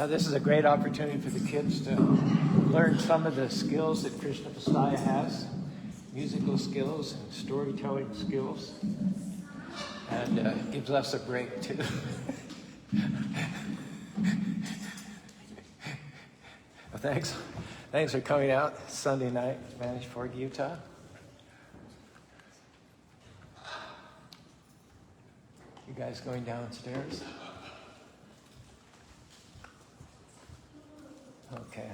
Now, this is a great opportunity for the kids to learn some of the skills that Krishna Pasaya has, musical skills and storytelling skills, and gives us a break too. Well, thanks for coming out Sunday night, Spanish Fork, Utah. You guys going downstairs? Okay.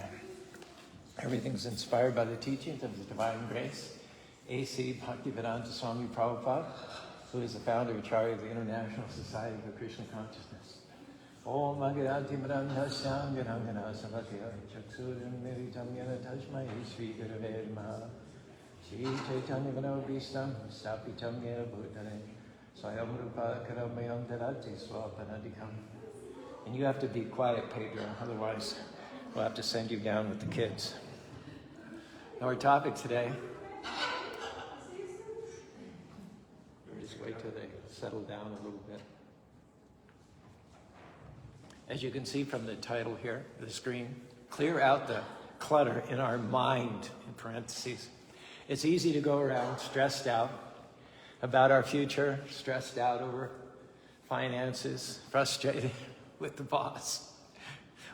Everything's inspired by the teachings of the Divine Grace. A.C. Bhaktivedanta Swami Prabhupada, who is the founder and Acharya of the International Society for Krishna Consciousness. Om Agadanti Madhantasyam Ganangana Savatya Chaksuram Miritam Yana Tajmai Sri Gurave Namaha Shri Chaitanya Manobhistam Stapitam Yana Bhutane Swayam Rupa Karamayam Darati Swapanadikam. And you have to be quiet, Pedro, otherwise we'll have to send you down with the kids. Now our topic today, we'll just wait till they settle down a little bit. As you can see from the title here, the screen, clear out the clutter in our mind, in parentheses. It's easy to go around stressed out about our future, stressed out over finances, frustrated with the boss.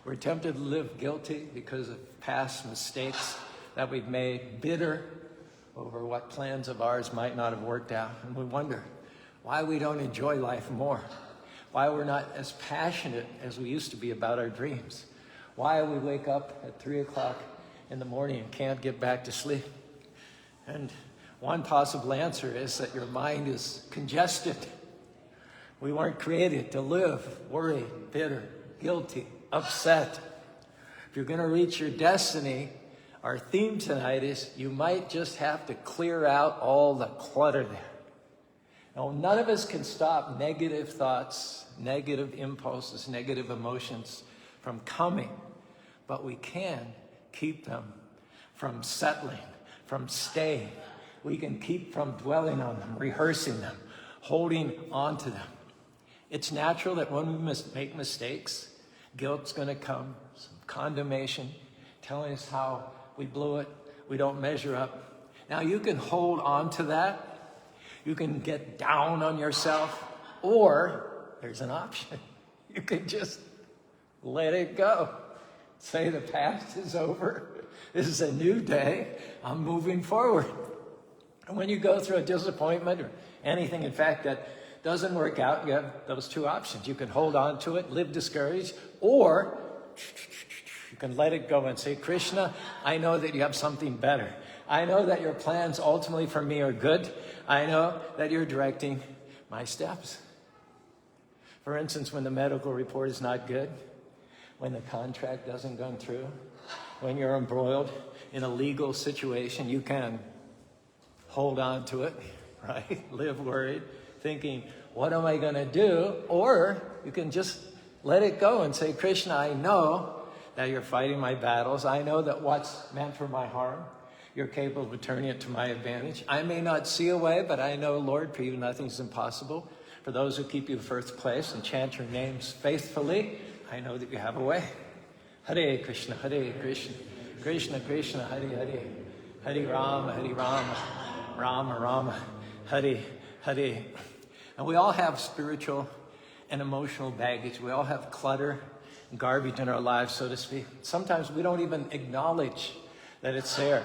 We're tempted to live guilty because of past mistakes that we've made, bitter over what plans of ours might not have worked out. And we wonder why we don't enjoy life more, why we're not as passionate as we used to be about our dreams, why we wake up at 3 o'clock in the morning and can't get back to sleep. And one possible answer is that your mind is congested. We weren't created to live worried, bitter, guilty, upset. If you're going to reach your destiny, our theme tonight is you might just have to clear out all the clutter there. Now, none of us can stop negative thoughts, negative impulses, negative emotions from coming, but we can keep them from settling, from staying. We can keep from dwelling on them, rehearsing them, holding on to them. It's natural that when we make mistakes, guilt's going to come, some condemnation, telling us how we blew it, we don't measure up. Now, you can hold on to that. You can get down on yourself, or there's an option. You can just let it go. Say the past is over. This is a new day. I'm moving forward. And when you go through a disappointment or anything, in fact, that doesn't work out, you have those two options. You can hold on to it, live discouraged, or you can let it go and say, Krishna, I know that you have something better. I know that your plans ultimately for me are good. I know that you're directing my steps. For instance, when the medical report is not good, when the contract doesn't go through, when you're embroiled in a legal situation, you can hold on to it, right? Live worried, thinking, what am I going to do? Or you can just let it go and say, Krishna, I know that you're fighting my battles. I know that what's meant for my harm, you're capable of turning it to my advantage. I may not see a way, but I know, Lord, for you nothing's impossible. For those who keep you first place and chant your names faithfully, I know that you have a way. Hare Krishna, Krishna Krishna, Hare Rama, Rama Rama, Hare. And we all have spiritual and emotional baggage. We all have clutter and garbage in our lives, so to speak. Sometimes we don't even acknowledge that it's there.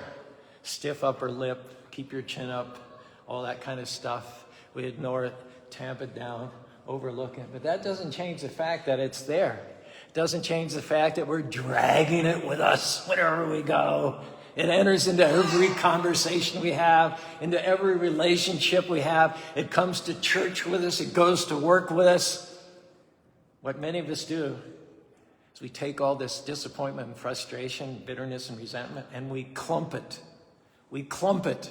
Stiff upper lip, keep your chin up, all that kind of stuff. We ignore it, tamp it down, overlook it. But that doesn't change the fact that it's there. It doesn't change the fact that we're dragging it with us wherever we go. It enters into every conversation we have, into every relationship we have. It comes to church with us. It goes to work with us. What many of us do is we take all this disappointment and frustration, bitterness and resentment, and we clump it. We clump it.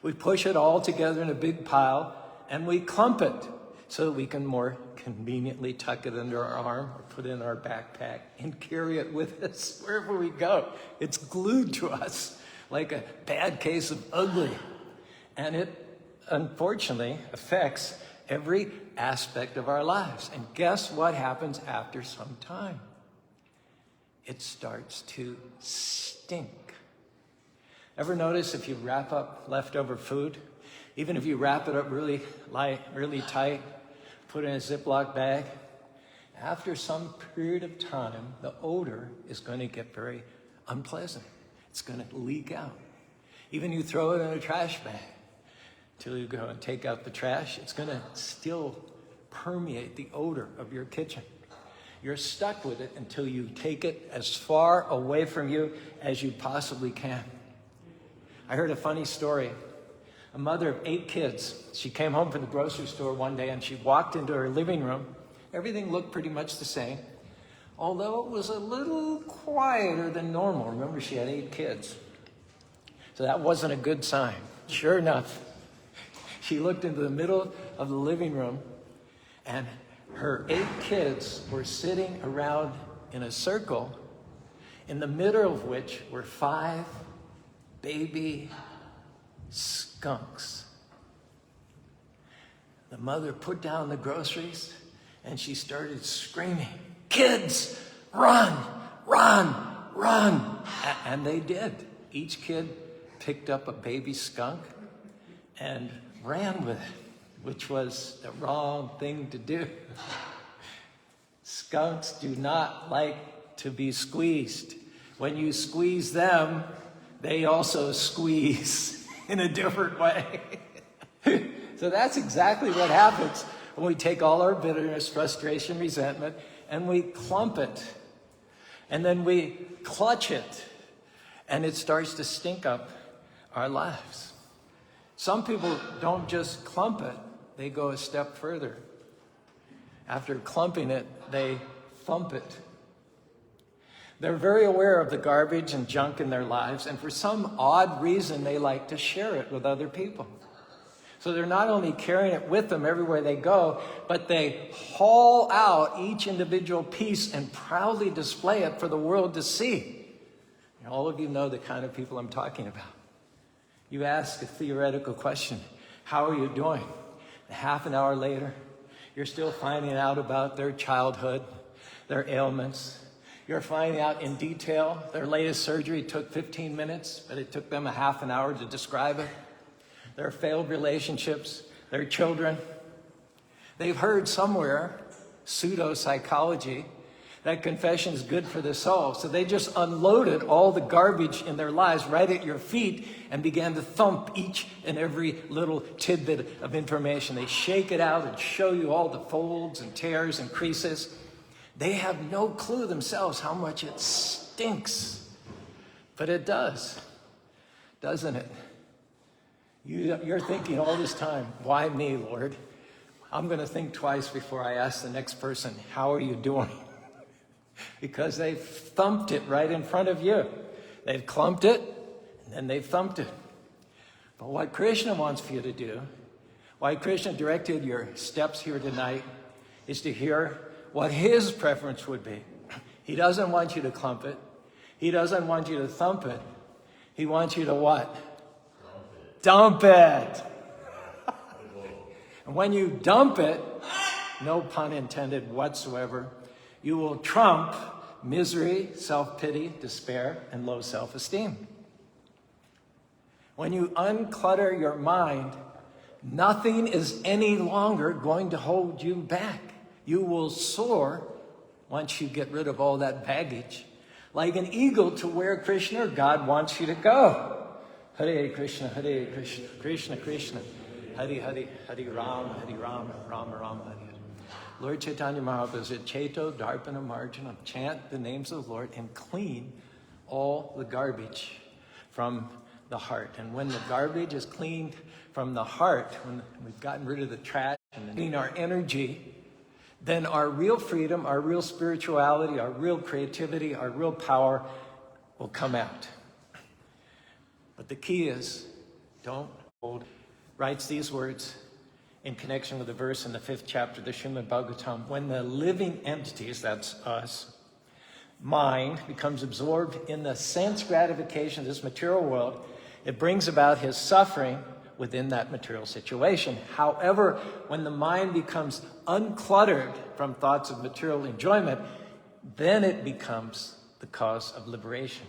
We push it all together in a big pile, and we clump it so that we can more conveniently tuck it under our arm or put it in our backpack and carry it with us wherever we go. It's glued to us like a bad case of ugly. And it, unfortunately, affects every aspect of our lives. And guess what happens after some time? it starts to stink. Ever notice if you wrap up leftover food, even if you wrap it up really light, really tight, put it in a Ziploc bag, after some period of time, the odor is going to get very unpleasant. It's going to leak out. Even you throw it in a trash bag till you go and take out the trash, it's going to still permeate the odor of your kitchen. You're stuck with it until you take it as far away from you as you possibly can. I heard a funny story. A mother of 8 kids, she came home from the grocery store one day and she walked into her living room. Everything looked pretty much the same, although it was a little quieter than normal. Remember, she had 8 kids. So that wasn't a good sign. Sure enough, she looked into the middle of the living room and her 8 kids were sitting around in a circle, in the middle of which were 5 baby skunks. The mother put down the groceries and she started screaming, "Kids, run, run, run." And they did. Each kid picked up a baby skunk and ran with it, which was the wrong thing to do. Skunks do not like to be squeezed. When you squeeze them, they also squeeze in a different way. So that's exactly what happens when we take all our bitterness, frustration, resentment, and we clump it. And then we clutch it. And it starts to stink up our lives. Some people don't just clump it, they go a step further. After clumping it, they thump it. They're very aware of the garbage and junk in their lives, and for some odd reason, they like to share it with other people. So they're not only carrying it with them everywhere they go, but they haul out each individual piece and proudly display it for the world to see. And all of you know the kind of people I'm talking about. You ask a theoretical question, "How are you doing?" And half an hour later, you're still finding out about their childhood, their ailments. You're finding out in detail their latest surgery took 15 minutes, but it took them a half an hour to describe it. Their failed relationships, their children. They've heard somewhere, pseudo-psychology, that confession is good for the soul. So they just unloaded all the garbage in their lives right at your feet and began to thump each and every little tidbit of information. They shake it out and show you all the folds and tears and creases. They have no clue themselves how much it stinks. But it does, doesn't it? You're thinking all this time, "Why me, Lord?" I'm going to think twice before I ask the next person, "How are you doing?" Because they've thumped it right in front of you. They've clumped it, and then they've thumped it. But what Krishna wants for you to do, why Krishna directed your steps here tonight, is to hear what his preference would be. He doesn't want you to clump it. He doesn't want you to thump it. He wants you to what? Dump it. And when you dump it, no pun intended whatsoever, you will trump misery, self-pity, despair, and low self-esteem. When you unclutter your mind, nothing is any longer going to hold you back. You will soar once you get rid of all that baggage, like an eagle to where Krishna or God wants you to go. Hare Krishna, Krishna Krishna, Hare Hare, Hare Rama, Rama Rama, Hare Hare. Lord Chaitanya Mahaprabhu said, "Cheto Darpana Marjanam," chant the names of the Lord and clean all the garbage from the heart. And when the garbage is cleaned from the heart, when we've gotten rid of the trash and clean our energy, then our real freedom, our real spirituality, our real creativity, our real power will come out. But the key is, don't hold. Writes these words in connection with the verse in the 5th chapter of the Srimad Bhagavatam. When the living entities, that's us, mind becomes absorbed in the sense gratification of this material world, it brings about his suffering within that material situation. However, when the mind becomes uncluttered from thoughts of material enjoyment, then it becomes the cause of liberation.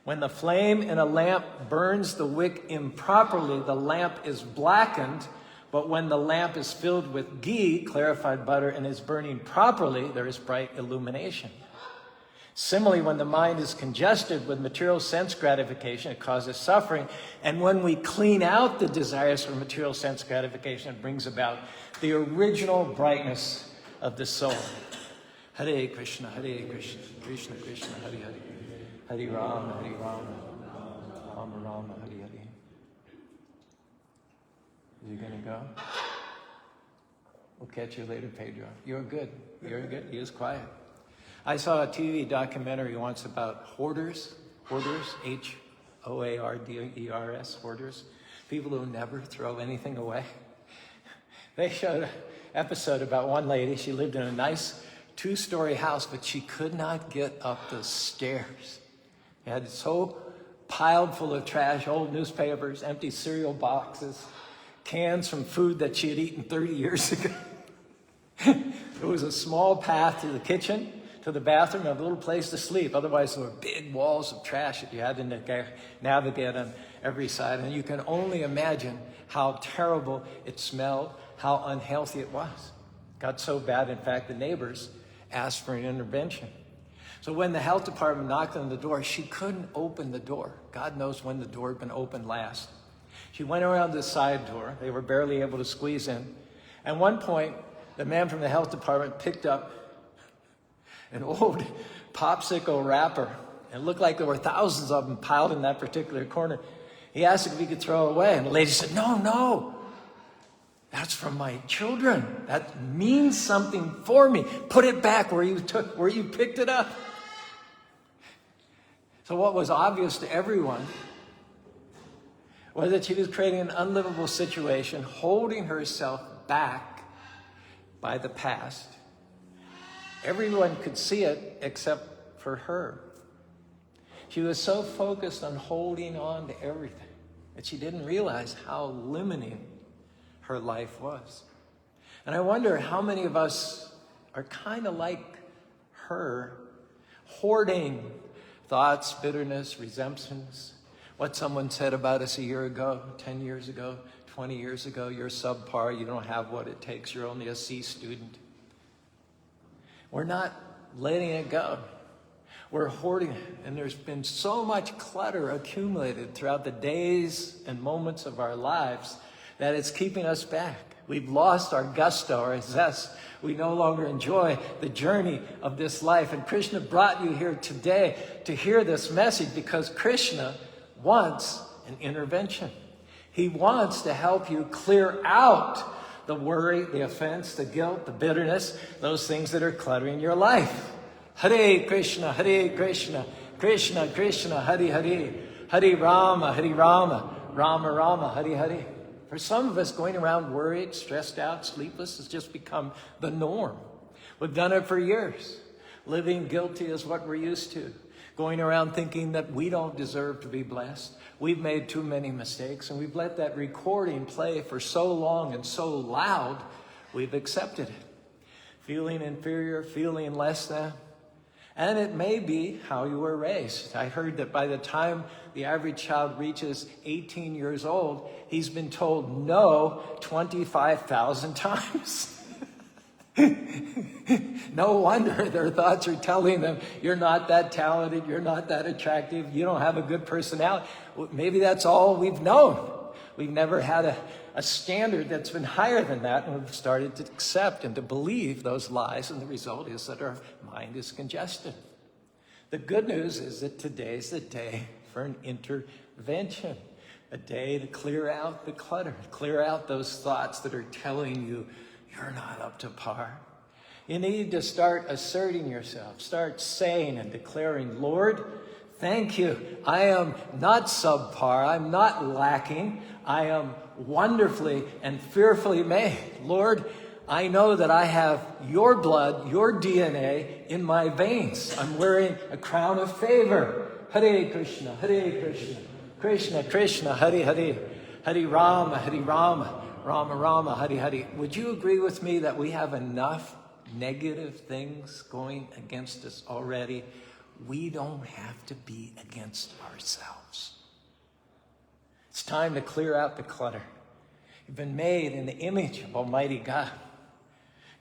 When the flame in a lamp burns the wick improperly, the lamp is blackened. But when the lamp is filled with ghee, clarified butter, and is burning properly, there is bright illumination. Similarly, when the mind is congested with material sense gratification, it causes suffering. And when we clean out the desires for material sense gratification, it brings about the original brightness of the soul. Hare Krishna, Krishna Krishna, Hare Hare. Hare Rama, Rama Rama, Hare Hare. Is he going to go? We'll catch you later, Pedro. You're good. He was quiet. I saw a TV documentary once about hoarders, H-O-A-R-D-E-R-S, hoarders, people who never throw anything away. They showed an episode about one lady. She lived in a nice 2-story house, but she could not get up the stairs. It had so piled full of trash, old newspapers, empty cereal boxes, cans from food that she had eaten 30 years ago. There was a small path to the kitchen, to the bathroom, and a little place to sleep. Otherwise, there were big walls of trash that you had to navigate on every side. And you can only imagine how terrible it smelled, how unhealthy it was. It got so bad, in fact, the neighbors asked for an intervention. So when the health department knocked on the door, she couldn't open the door. God knows when the door had been opened last. She went around the side door. They were barely able to squeeze in. At one point, the man from the health department picked up an old popsicle wrapper. It looked like there were thousands of them piled in that particular corner. He asked if he could throw it away, and the lady said, no, that's from my children. That means something for me. Put it back where you picked it up. So what was obvious to everyone was that she was creating an unlivable situation, holding herself back by the past. Everyone could see it except for her. She was so focused on holding on to everything that she didn't realize how limiting her life was. And I wonder how many of us are kind of like her, hoarding thoughts, bitterness, resentments, what someone said about us a year ago, 10 years ago, 20 years ago. You're subpar, you don't have what it takes, you're only a C student. We're not letting it go. We're hoarding it, and there's been so much clutter accumulated throughout the days and moments of our lives that it's keeping us back. We've lost our gusto, our zest. We no longer enjoy the journey of this life. And Krishna brought you here today to hear this message because Krishna wants an intervention. He wants to help you clear out the worry, the offense, the guilt, the bitterness, those things that are cluttering your life. Hare Krishna, Krishna Krishna, Hare Hare, Hare Rama, Rama Rama, Hare Hare. For some of us, going around worried, stressed out, sleepless has just become the norm. We've done it for years. Living guilty is what we're used to. Going around thinking that we don't deserve to be blessed. We've made too many mistakes, and we've let that recording play for so long and so loud, we've accepted it. Feeling inferior, feeling less than. And it may be how you were raised. I heard that by the time the average child reaches 18 years old, he's been told no 25,000 times. No wonder their thoughts are telling them, you're not that talented, you're not that attractive, you don't have a good personality. Well, maybe that's all we've known. We've never had a standard that's been higher than that, and we've started to accept and to believe those lies, and the result is that our mind is congested. The good news is that today's the day for an intervention, a day to clear out the clutter, clear out those thoughts that are telling you you're not up to par. You need to start asserting yourself, start saying and declaring, Lord, thank you. I am not subpar. I'm not lacking. I am wonderfully and fearfully made. Lord, I know that I have your blood, your DNA in my veins. I'm wearing a crown of favor. Hare Krishna, Krishna Krishna, Hare Hare, Hare Rama, Rama Rama, Hare Hare. Would you agree with me that we have enough negative things going against us already we don't have to be against ourselves. It's time to clear out the clutter. You've been made in the image of Almighty God.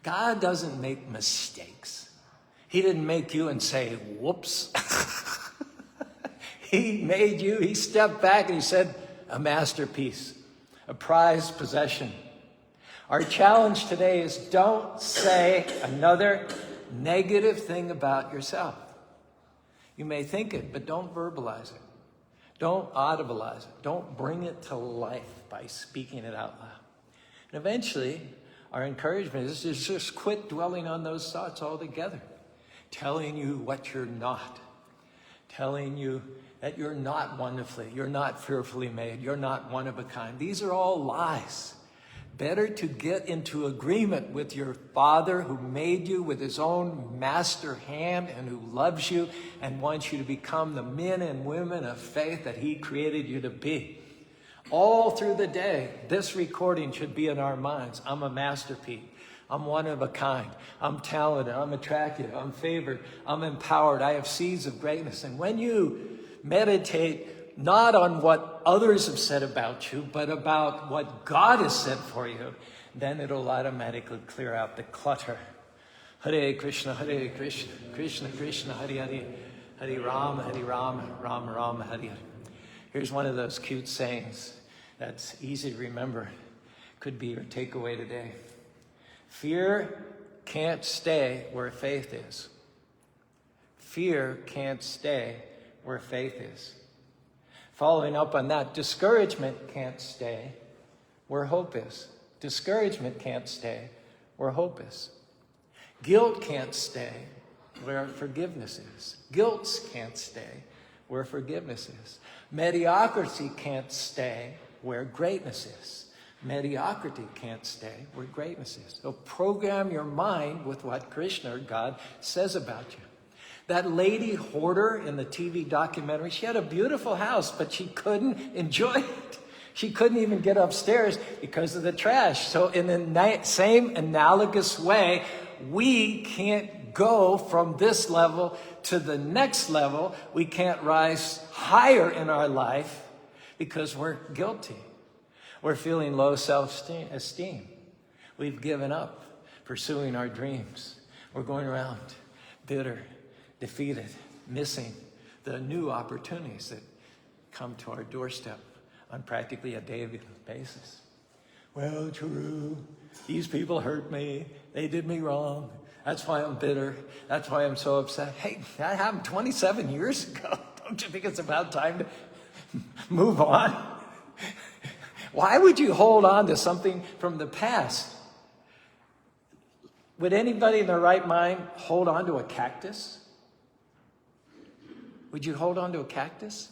God doesn't make mistakes. He didn't make you and say, whoops. He made you, he stepped back and he said, a masterpiece, a prized possession. Our challenge today is don't say another negative thing about yourself. You may think it, but don't verbalize it. Don't audibilize it. Don't bring it to life by speaking it out loud. And eventually, our encouragement is to just quit dwelling on those thoughts altogether. Telling you what you're not. Telling you that you're not wonderfully, you're not fearfully made, you're not one of a kind. These are all lies. Better to get into agreement with your Father who made you with his own master hand and who loves you and wants you to become the men and women of faith that he created you to be. All through the day, this recording should be in our minds. I'm a masterpiece. I'm one of a kind. I'm talented. I'm attractive. I'm favored. I'm empowered. I have seeds of greatness. And when you meditate not on what others have said about you, but about what God has said for you, then it'll automatically clear out the clutter. Hare Krishna, Krishna Krishna, Hare Hare, Hare Rama, Rama Rama, Hare Hare. Here's one of those cute sayings that's easy to remember. Could be your takeaway today. Fear can't stay where faith is. Fear can't stay where faith is. Following up on that, discouragement can't stay where hope is. Discouragement can't stay where hope is. Guilt can't stay where forgiveness is. Guilt can't stay where forgiveness is. Mediocrity can't stay where greatness is. Mediocrity can't stay where greatness is. So program your mind with what Krishna or God says about you. That lady hoarder in the TV documentary, she had a beautiful house, but she couldn't enjoy it. She couldn't even get upstairs because of the trash. So in the same analogous way, we can't go from this level to the next level. We can't rise higher in our life because we're guilty. We're feeling low self-esteem. We've given up pursuing our dreams. We're going around bitter, defeated, missing the new opportunities that come to our doorstep on practically a daily basis. Well, Caru, these people hurt me. They did me wrong. That's why I'm bitter. That's why I'm so upset. Hey, that happened 27 years ago. Don't you think it's about time to move on? Why would you hold on to something from the past? Would anybody in their right mind hold on to a cactus? Would you hold on to a cactus?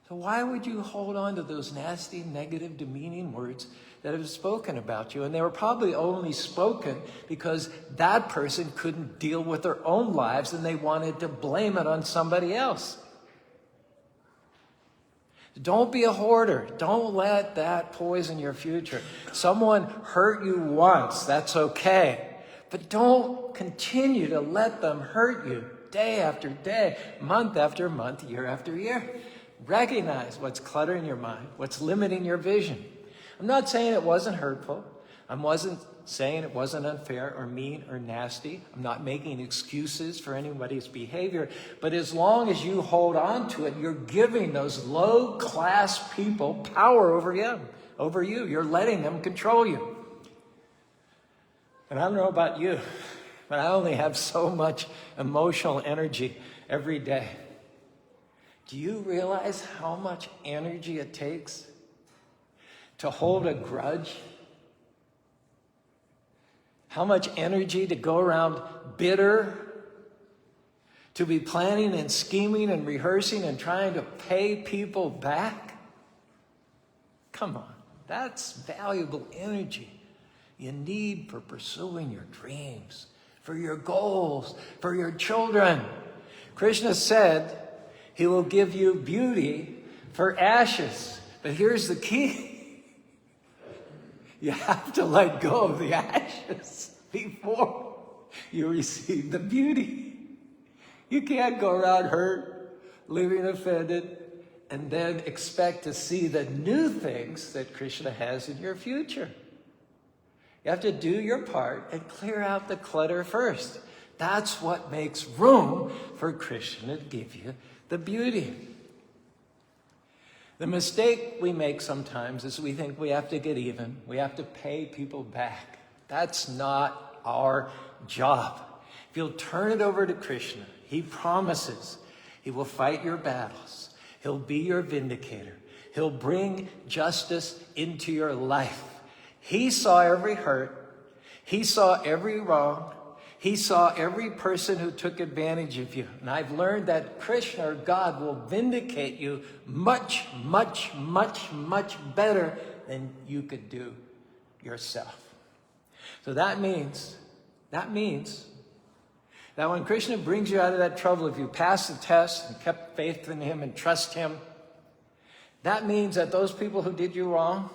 So why would you hold on to those nasty, negative, demeaning words that have spoken about you? And they were probably only spoken because that person couldn't deal with their own lives and they wanted to blame it on somebody else. Don't be a hoarder. Don't let that poison your future. Someone hurt you once, that's okay. But don't continue to let them hurt you day after day, month after month, year after year. Recognize what's cluttering your mind, what's limiting your vision. I'm not saying it wasn't hurtful. I wasn't saying it wasn't unfair or mean or nasty. I'm not making excuses for anybody's behavior. But as long as you hold on to it, you're giving those low-class people power over you. You're letting them control you. And I don't know about you, but I only have so much emotional energy every day. Do you realize how much energy it takes to hold a grudge? How much energy to go around bitter, to be planning and scheming and rehearsing and trying to pay people back? Come on, that's valuable energy you need for pursuing your dreams, for your goals, for your children. Krishna said he will give you beauty for ashes. But here's the key. You have to let go of the ashes before you receive the beauty. You can't go around hurt, living offended, and then expect to see the new things that Krishna has in your future. You have to do your part and clear out the clutter first. That's what makes room for Krishna to give you the beauty. The mistake we make sometimes is we think we have to get even. We have to pay people back. That's not our job. If you'll turn it over to Krishna, he promises he will fight your battles. He'll be your vindicator. He'll bring justice into your life. He saw every hurt. He saw every wrong. He saw every person who took advantage of you. And I've learned that Krishna or God will vindicate you much, much, much, much better than you could do yourself. So that means that when Krishna brings you out of that trouble, if you pass the test and kept faith in him and trust him, that means that those people who did you wrong,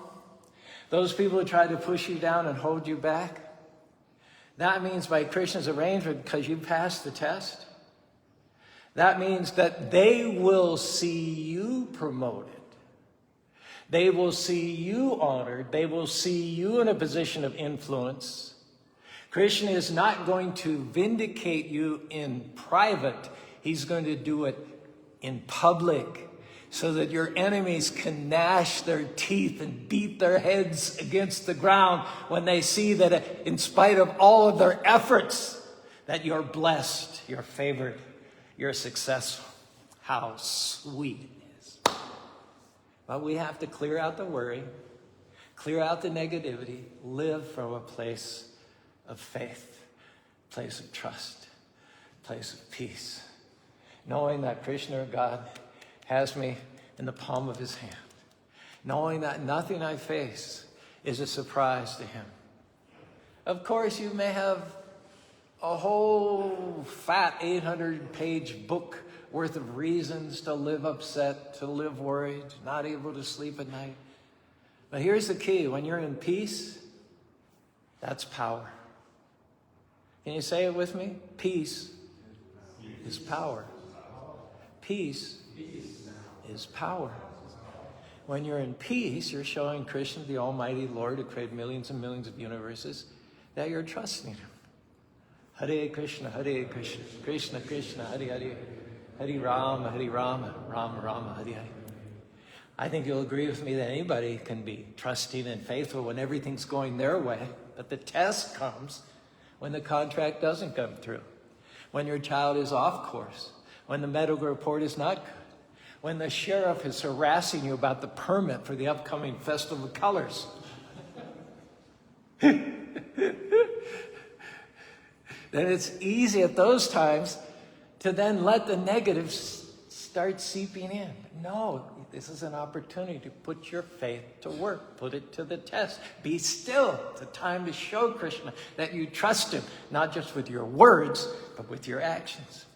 those people who tried to push you down and hold you back, that means by Krishna's arrangement, because you passed the test, that means that they will see you promoted. They will see you honored. They will see you in a position of influence. Krishna is not going to vindicate you in private. He's going to do it in public so that your enemies can gnash their teeth and beat their heads against the ground when they see that in spite of all of their efforts, that you're blessed, you're favored, you're successful. How sweet it is. But we have to clear out the worry, clear out the negativity, live from a place of faith, place of trust, place of peace, knowing that Krishna or God has me in the palm of his hand, knowing that nothing I face is a surprise to him. Of course, you may have a whole fat 800-page book worth of reasons to live upset, to live worried, not able to sleep at night. But here's the key. When you're in peace, that's power. Can you say it with me? Peace is power. Peace is power. When you're in peace, you're showing Krishna, the Almighty Lord, who created millions and millions of universes, that you're trusting him. Hare Krishna, Krishna Krishna, Hare Hare, Hare Rama, Rama Rama, Hare Hare. I think you'll agree with me that anybody can be trusting and faithful when everything's going their way, but the test comes when the contract doesn't come through, when your child is off course, when the medical report is not good, when the sheriff is harassing you about the permit for the upcoming Festival of Colors. Then it's easy at those times to then let the negatives start seeping in. No, this is an opportunity to put your faith to work, put it to the test. Be still. It's a time to show Krishna that you trust him, not just with your words, but with your actions.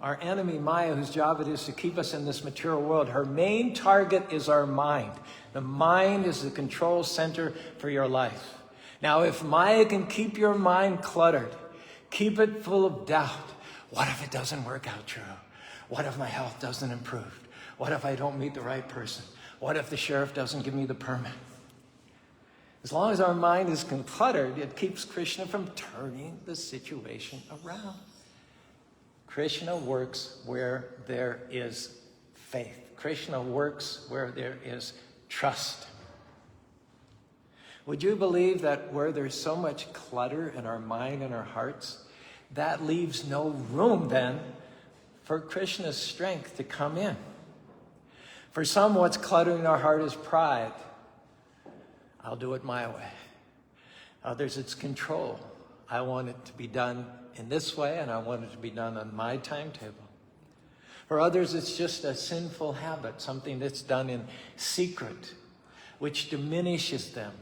Our enemy, Maya, whose job it is to keep us in this material world, her main target is our mind. The mind is the control center for your life. Now, if Maya can keep your mind cluttered, keep it full of doubt. What if it doesn't work out true? What if my health doesn't improve? What if I don't meet the right person? What if the sheriff doesn't give me the permit? As long as our mind is cluttered, it keeps Krishna from turning the situation around. Krishna works where there is faith. Krishna works where there is trust. Would you believe that where there's so much clutter in our mind and our hearts, that leaves no room then for Krishna's strength to come in? For some, what's cluttering our heart is pride. I'll do it my way. Others, it's control. I want it to be done in this way, and I want it to be done on my timetable. For others, it's just a sinful habit, something that's done in secret, which diminishes them,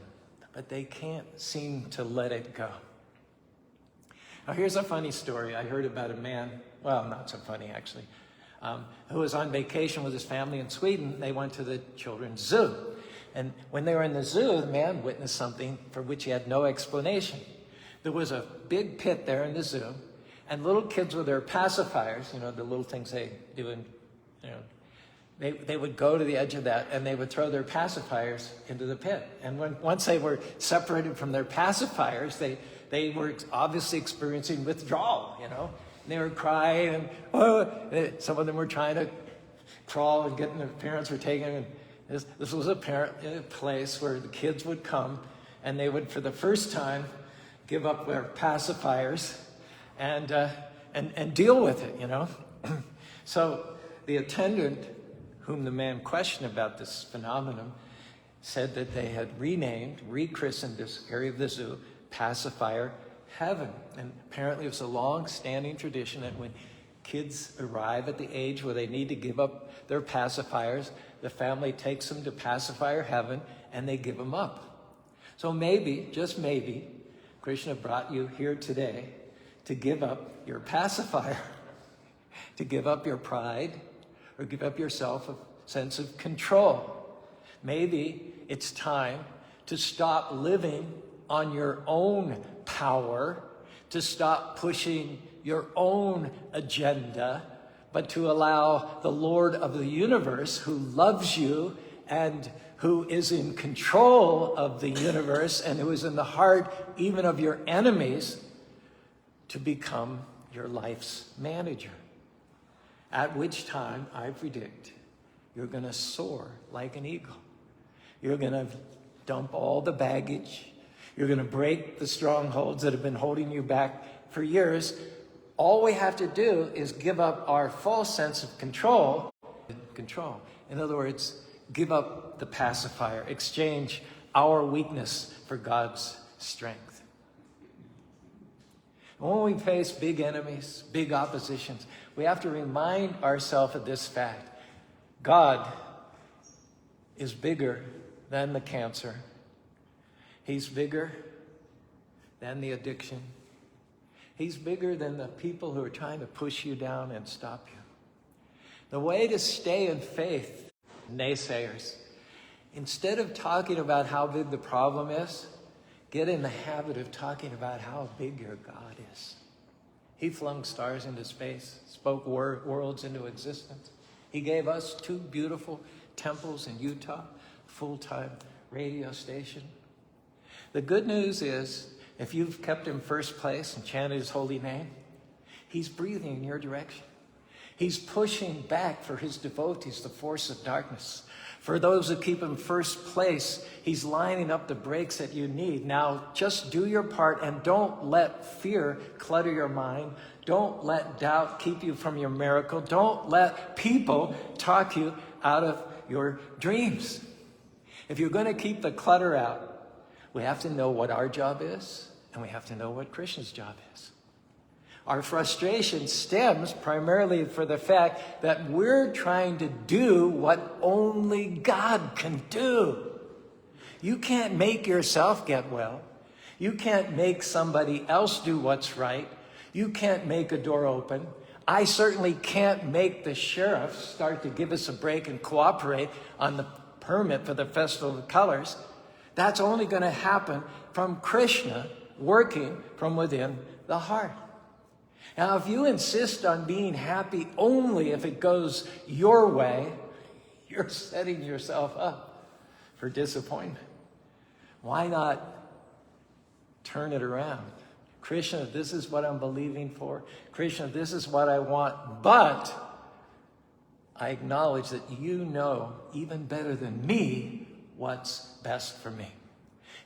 but they can't seem to let it go. Now, here's a funny story. I heard about a man, well, not so funny actually, who was on vacation with his family in Sweden. They went to the children's zoo. And when they were in the zoo, the man witnessed something for which he had no explanation. There was a big pit there in the zoo, And little kids with their pacifiers, you know, the little things they do in, you know, they would go to the edge of that and they would throw their pacifiers into the pit. And once they were separated from their pacifiers, they were obviously experiencing withdrawal, you know. And they were crying, and some of them were trying to crawl and get, and their parents were taking them. This was a place where the kids would come and they would, for the first time, give up their pacifiers and deal with it, you know. So the attendant, whom the man questioned about this phenomenon, said that they had rechristened this area of the zoo Pacifier Heaven. And apparently it was a long-standing tradition that when kids arrive at the age where they need to give up their pacifiers, the family takes them to Pacifier Heaven and they give them up. So maybe, just maybe, Krishna brought you here today to give up your pacifier, to give up your pride, or give up yourself a sense of control. Maybe it's time to stop living on your own power, to stop pushing your own agenda, but to allow the Lord of the universe, who loves you and who is in control of the universe and who is in the heart even of your enemies, to become your life's manager. At which time, I predict, you're going to soar like an eagle. You're going to dump all the baggage. You're going to break the strongholds that have been holding you back for years. All we have to do is give up our false sense of control. In other words, give up the pacifier. Exchange our weakness for God's strength. When we face big enemies, big oppositions, we have to remind ourselves of this fact. God is bigger than the cancer. He's bigger than the addiction. He's bigger than the people who are trying to push you down and stop you. The way to stay in faith, naysayers, instead of talking about how big the problem is, get in the habit of talking about how big your God is. He flung stars into space, spoke worlds into existence. He gave us 2 beautiful temples in Utah, full-time radio station. The good news is, if you've kept him first place and chanted his holy name, he's breathing in your direction. He's pushing back for his devotees the force of darkness. For those who keep him first place, he's lining up the breaks that you need. Now, just do your part and don't let fear clutter your mind. Don't let doubt keep you from your miracle. Don't let people talk you out of your dreams. If you're going to keep the clutter out, we have to know what our job is, and we have to know what Krishna's job is. Our frustration stems primarily for the fact that we're trying to do what only God can do. You can't make yourself get well. You can't make somebody else do what's right. You can't make a door open. I certainly can't make the sheriff start to give us a break and cooperate on the permit for the Festival of Colors. That's only going to happen from Krishna working from within the heart. Now, if you insist on being happy only if it goes your way, you're setting yourself up for disappointment. Why not turn it around? Krishna, this is what I'm believing for. Krishna, this is what I want. But I acknowledge that you know even better than me what's best for me.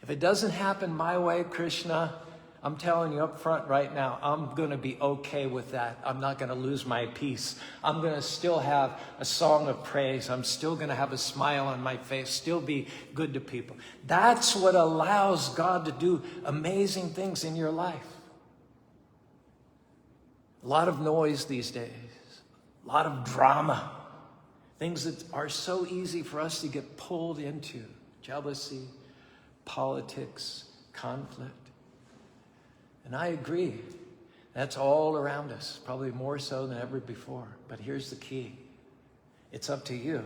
If it doesn't happen my way, Krishna, I'm telling you up front right now, I'm going to be okay with that. I'm not going to lose my peace. I'm going to still have a song of praise. I'm still going to have a smile on my face, still be good to people. That's what allows God to do amazing things in your life. A lot of noise these days, a lot of drama, things that are so easy for us to get pulled into: jealousy, politics, conflict. And I agree, that's all around us, probably more so than ever before. But here's the key. It's up to you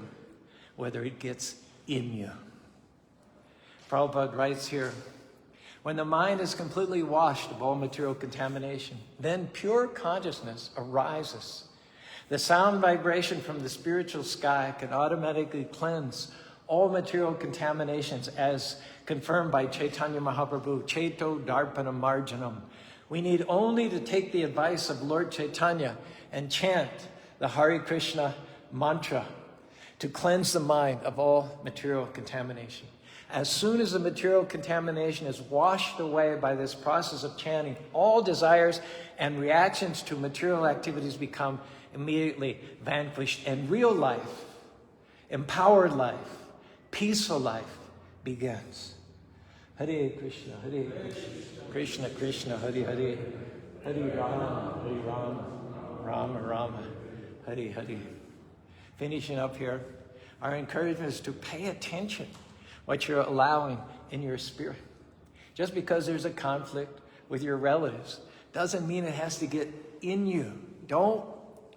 whether it gets in you. Prabhupada writes here, When the mind is completely washed of all material contamination, then pure consciousness arises. The sound vibration from the spiritual sky can automatically cleanse all material contaminations, as confirmed by Chaitanya Mahaprabhu, Cheto Darpana Marjanam. We need only to take the advice of Lord Chaitanya and chant the Hare Krishna mantra to cleanse the mind of all material contamination. As soon as the material contamination is washed away by this process of chanting, all desires and reactions to material activities become immediately vanquished, and real life, empowered life, peaceful life begins. Hare Krishna, Hare Krishna, Krishna Krishna, Hare Hare, Hare Rama, Rama Rama, Hare Hare. Finishing up here, our encouragement is to pay attention what you're allowing in your spirit. Just because there's a conflict with your relatives doesn't mean it has to get in you. Don't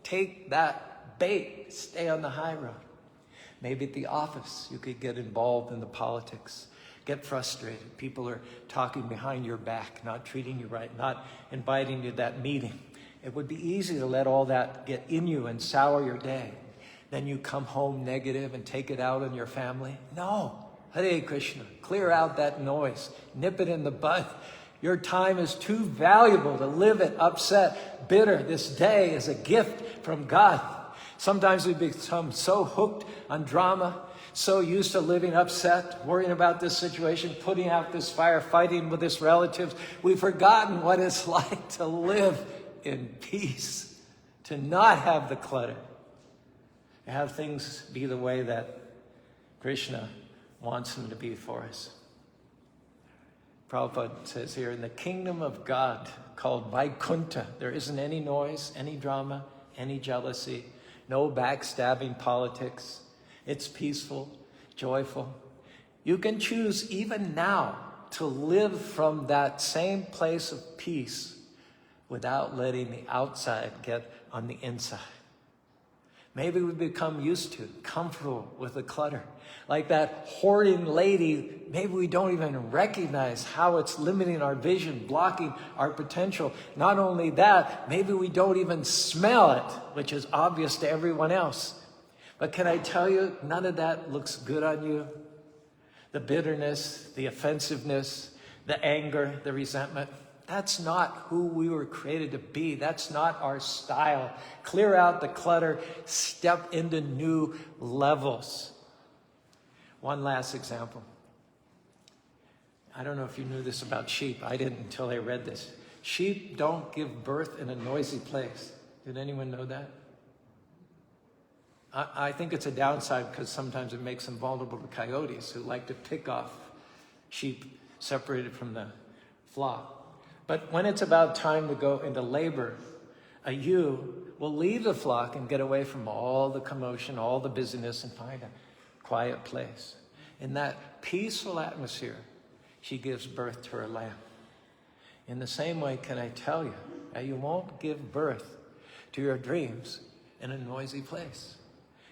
take that bait. Stay on the high road. Maybe at the office, you could get involved in the politics. Get frustrated. People are talking behind your back, not treating you right, not inviting you to that meeting. It would be easy to let all that get in you and sour your day. Then you come home negative and take it out on your family. No. Hare Krishna. Clear out that noise. Nip it in the bud. Your time is too valuable to live it upset, bitter. This day is a gift from God. Sometimes we become so hooked on drama, so used to living upset, worrying about this situation, putting out this fire, fighting with this relatives. We've forgotten what it's like to live in peace, to not have the clutter, to have things be the way that Krishna wants them to be for us. Prabhupada says here, in the kingdom of God called Vaikuntha, there isn't any noise, any drama, any jealousy, no backstabbing politics. It's peaceful, joyful. You can choose even now to live from that same place of peace without letting the outside get on the inside. Maybe we become used to, comfortable with the clutter. Like that hoarding lady, maybe we don't even recognize how it's limiting our vision, blocking our potential. Not only that, maybe we don't even smell it, which is obvious to everyone else. But can I tell you, none of that looks good on you. The bitterness, the offensiveness, the anger, the resentment. That's not who we were created to be. That's not our style. Clear out the clutter. Step into new levels. One last example. I don't know if you knew this about sheep. I didn't until I read this. Sheep don't give birth in a noisy place. Did anyone know that? I think it's a downside because sometimes it makes them vulnerable to coyotes who like to pick off sheep separated from the flock. But when it's about time to go into labor, a ewe will leave the flock and get away from all the commotion, all the busyness, and find a quiet place. In that peaceful atmosphere, she gives birth to her lamb. In the same way, can I tell you that you won't give birth to your dreams in a noisy place.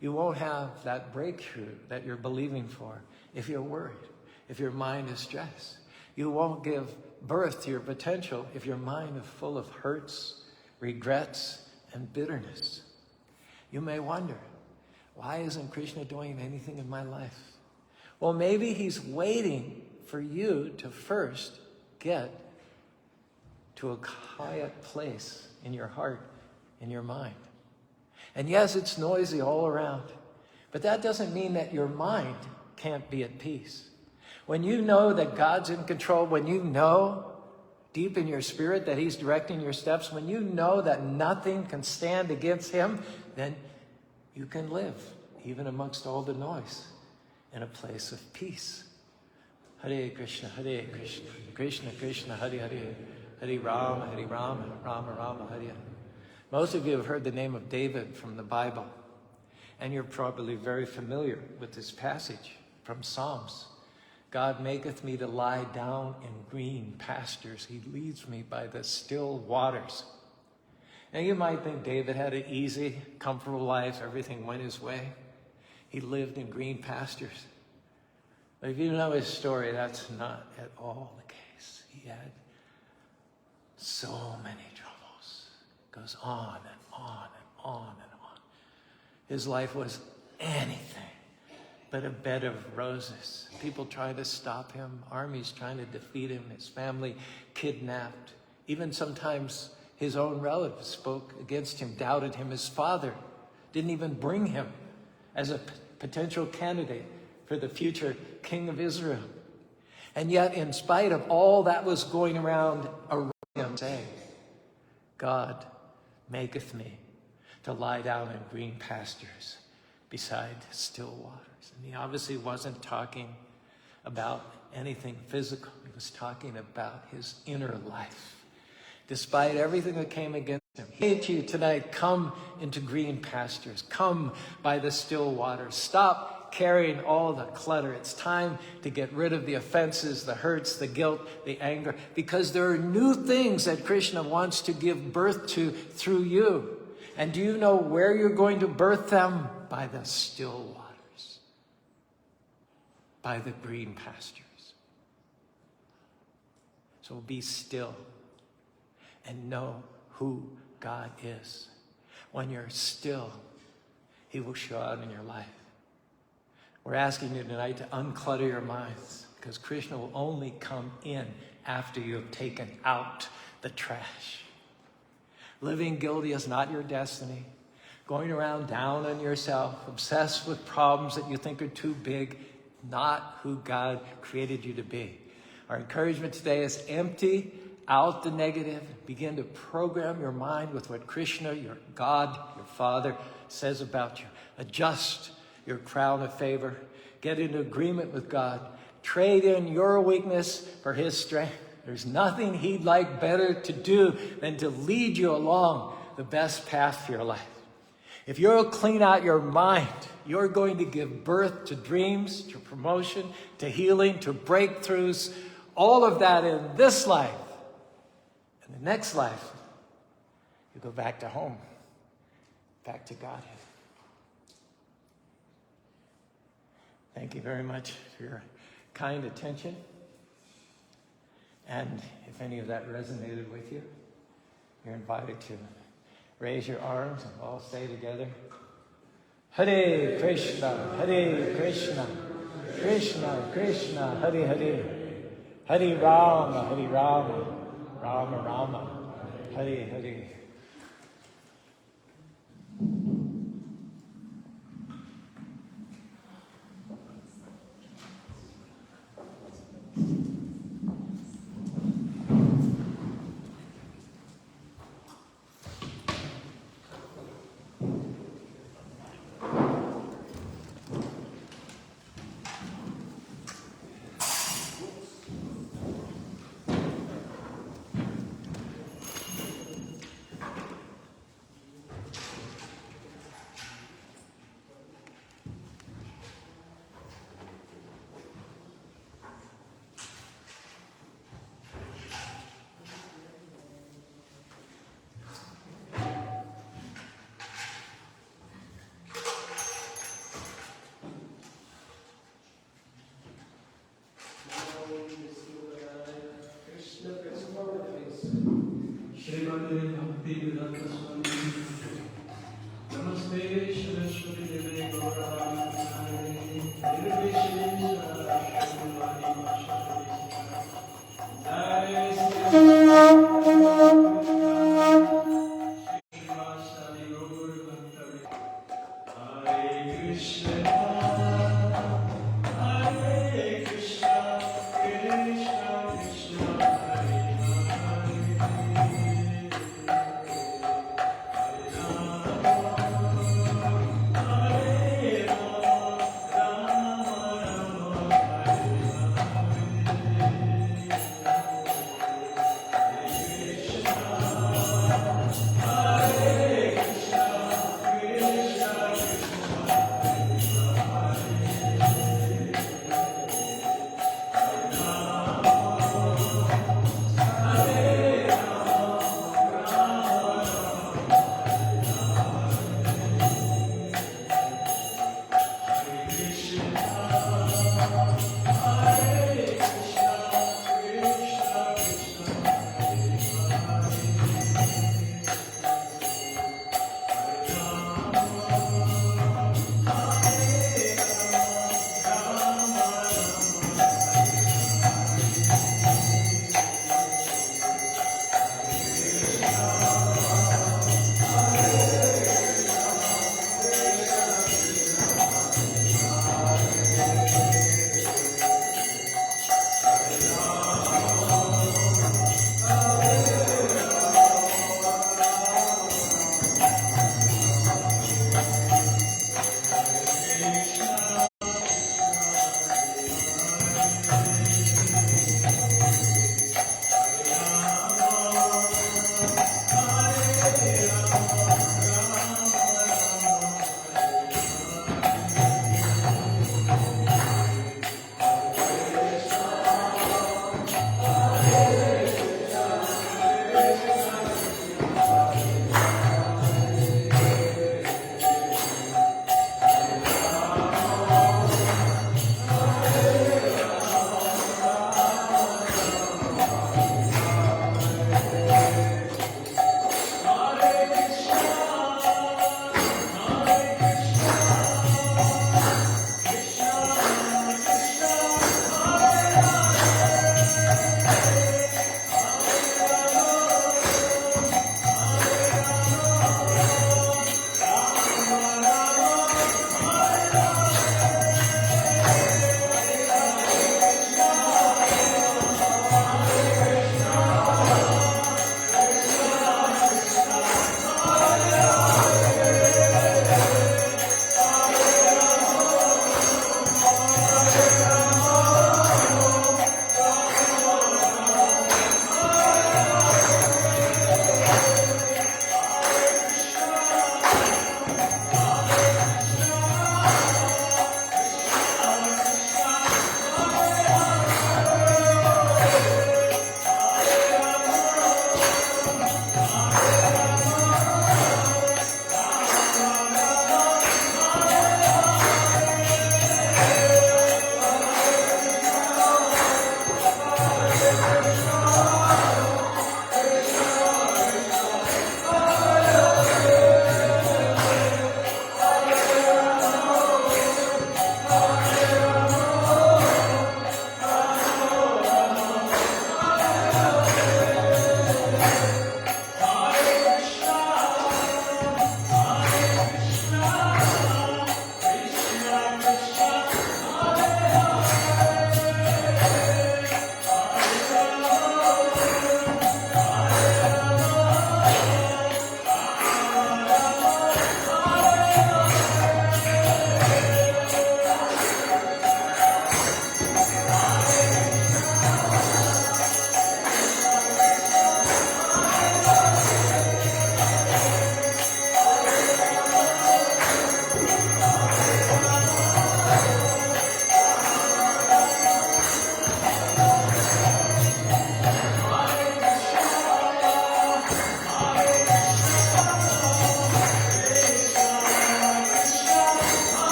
You won't have that breakthrough that you're believing for if you're worried, if your mind is stressed. You won't give birth to your potential if your mind is full of hurts, regrets, and bitterness. You may wonder, why isn't Krishna doing anything in my life? Well, maybe he's waiting for you to first get to a quiet place in your heart, in your mind. And yes, it's noisy all around, but that doesn't mean that your mind can't be at peace. When you know that God's in control, when you know deep in your spirit that he's directing your steps, when you know that nothing can stand against him, then you can live, even amongst all the noise, in a place of peace. Hare Krishna, Krishna Krishna, Hare Hare, Hare Rama, Rama Rama, Hare Hare. Most of you have heard the name of David from the Bible, and you're probably very familiar with this passage from Psalms. God maketh me to lie down in green pastures. He leads me by the still waters. Now you might think David had an easy, comfortable life. Everything went his way. He lived in green pastures. But if you know his story, that's not at all the case. He had so many troubles. It goes on and on and on and on. His life was anything but a bed of roses. People trying to stop him, armies trying to defeat him, his family kidnapped. Even sometimes his own relatives spoke against him, doubted him. His father didn't even bring him as a potential candidate for the future king of Israel. And yet, in spite of all that was going around him, saying, God maketh me to lie down in green pastures beside still waters. And he obviously wasn't talking about anything physical. He was talking about his inner life. Despite everything that came against him, he said to you tonight, come into green pastures. Come by the still waters. Stop carrying all the clutter. It's time to get rid of the offenses, the hurts, the guilt, the anger, because there are new things that Krishna wants to give birth to through you. And do you know where you're going to birth them? By the still waters, by the green pastures. So be still and know who God is. When you're still, he will show out in your life. We're asking you tonight to unclutter your minds, because Krishna will only come in after you have taken out the trash. Living guilty is not your destiny. Going around down on yourself, obsessed with problems that you think are too big, not who God created you to be. Our encouragement today is empty out the negative. Begin to program your mind with what Krishna, your God, your Father, says about you. Adjust your crown of favor. Get into agreement with God. Trade in your weakness for his strength. There's nothing he'd like better to do than to lead you along the best path for your life. If you'll clean out your mind, you're going to give birth to dreams, to promotion, to healing, to breakthroughs, all of that in this life. In the next life, you go back to home, back to Godhead. Thank you very much for your kind attention. And if any of that resonated with you, you're invited to raise your arms and all say together, Hare Krishna, Krishna Krishna, Hare Hare, Hare Rama, Rama Rama, Hare Hare.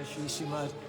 Shri Srimad